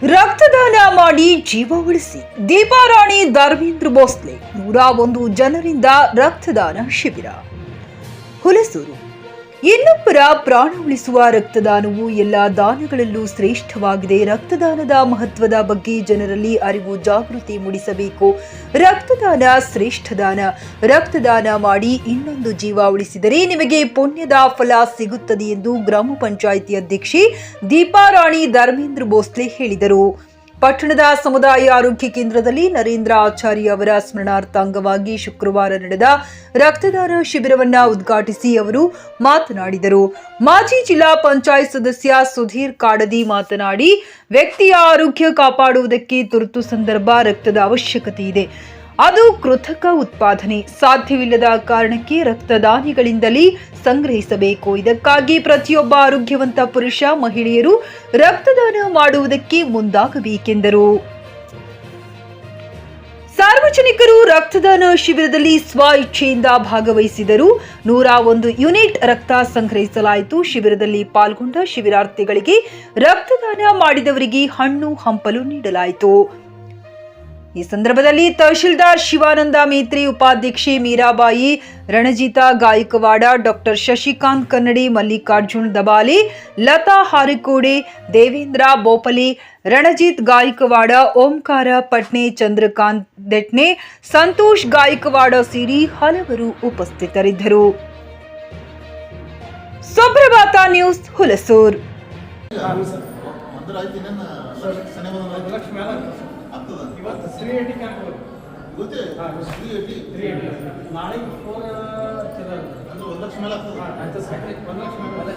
ರಕ್ತದಾನ ಮಾಡಿ ಜೀವ ಉಳಿಸಿ. ದೀಪಾರಾಣಿ ಧರ್ಮೇಂದ್ರ ಭೋಸ್ಲೆ 101 ಜನರಿಂದ ರಕ್ತದಾನ ಶಿಬಿರ. ಹುಲಸೂರು. ಇನ್ನೊಬ್ಬರ ಪ್ರಾಣ ಉಳಿಸುವ ರಕ್ತದಾನವು ಎಲ್ಲ ದಾನಗಳಲ್ಲೂ ಶ್ರೇಷ್ಠವಾಗಿದೆ. ರಕ್ತದಾನದ ಮಹತ್ವದ ಬಗ್ಗೆ ಜನರಲ್ಲಿ ಅರಿವು ಜಾಗೃತಿ ಮೂಡಿಸಬೇಕು. ರಕ್ತದಾನ ಶ್ರೇಷ್ಠ ದಾನ. ರಕ್ತದಾನ ಮಾಡಿ ಇನ್ನೊಂದು ಜೀವ ಉಳಿಸಿದರೆ ನಿಮಗೆ ಪುಣ್ಯದ ಫಲ ಸಿಗುತ್ತದೆ ಎಂದು ಗ್ರಾಮ ಪಂಚಾಯಿತಿ ಅಧ್ಯಕ್ಷೆ ದೀಪಾರಾಣಿ ಧರ್ಮೇಂದ್ರ ಭೋಸ್ಲೆ ಹೇಳಿದರು. ಪಟ್ಟಣದ ಸಮುದಾಯ ಆರೋಗ್ಯ ಕೇಂದ್ರದಲ್ಲಿ ನರೇಂದ್ರ ಆಚಾರ್ಯ ಅವರ ಸ್ಮರಣಾರ್ಥ ಅಂಗವಾಗಿ ಶುಕ್ರವಾರ ನಡೆದ ರಕ್ತದಾನ ಶಿಬಿರವನ್ನು ಉದ್ಘಾಟಿಸಿ ಅವರು ಮಾತನಾಡಿದರು. ಮಾಜಿ ಜಿಲ್ಲಾ ಪಂಚಾಯತ್ ಸದಸ್ಯ ಸುಧೀರ್ ಕಾಡದಿ ಮಾತನಾಡಿ, ವ್ಯಕ್ತಿಯ ಆರೋಗ್ಯ ಕಾಪಾಡುವುದಕ್ಕೆ ತುರ್ತು ಸಂದರ್ಭ ರಕ್ತದ ಅವಶ್ಯಕತೆ ಇದೆ. ಅದು ಕೃತಕ ಉತ್ಪಾದನೆ ಸಾಧ್ಯವಿಲ್ಲದ ಕಾರಣಕ್ಕೆ ರಕ್ತದಾನಿಗಳಿಂದಲೇ ಸಂಗ್ರಹಿಸಬೇಕು. ಇದಕ್ಕಾಗಿ ಪ್ರತಿಯೊಬ್ಬ ಆರೋಗ್ಯವಂತ ಪುರುಷ ಮಹಿಳೆಯರು ರಕ್ತದಾನ ಮಾಡುವುದಕ್ಕೆ ಮುಂದಾಗಬೇಕೆಂದರು. ಸಾರ್ವಜನಿಕರು ರಕ್ತದಾನ ಶಿಬಿರದಲ್ಲಿ ಸ್ವ ಇಚ್ಛೆಯಿಂದ ಭಾಗವಹಿಸಿದರು. 101 ಯೂನಿಟ್ ರಕ್ತ ಸಂಗ್ರಹಿಸಲಾಯಿತು. ಶಿಬಿರದಲ್ಲಿ ಪಾಲ್ಗೊಂಡ ಶಿಬಿರಾರ್ಥಿಗಳಿಗೆ ರಕ್ತದಾನ ಮಾಡಿದವರಿಗೆ ಹಣ್ಣು ಹಂಪಲು ನೀಡಲಾಯಿತು. ಈ ಸಂದರ್ಭದಲ್ಲಿ ತಹಶೀಲ್ದಾರ್ ಶಿವಾನಂದ ಮೇತ್ರಿ, ಉಪಾಧ್ಯಕ್ಷೆ ಮೀರಾಬಾಯಿ, ರಣಜಿತ ಗಾಯಕವಾಡ, ಡಾಕ್ಟರ್ ಶಶಿಕಾಂತ್ ಕನ್ನಡಿ, ಮಲ್ಲಿಕಾರ್ಜುನ್ ದಬಾಲೆ, ಲತಾ ಹಾರಿಕೋಡೆ, ದೇವೇಂದ್ರ ಬೋಪಲೆ, ರಣಜಿತ್ ಗಾಯಕವಾಡ, ಓಂಕಾರ ಪಟ್ನೆ, ಚಂದ್ರಕಾಂತ್ ದೆಟ್ನೆ, ಸಂತೋಷ್ ಗಾಯಕವಾಡ ಸೇರಿ ಹಲವರು ಉಪಸ್ಥಿತರಿದ್ದರು. ಸುಪ್ರಭಾತ ನ್ಯೂಸ್, ಹುಲಸೂರು. ಇವತ್ತು 380 ಕ್ಯಾಂಪ್ ಗೊತ್ತೇ 380 ನಾಳೆ 4 ಅಂದ್ರೆ 1 ಲಕ್ಷ ಮೇಲೆ ಆಗ್ತದೆ. 1 ಲಕ್ಷ ಮೇಲೆ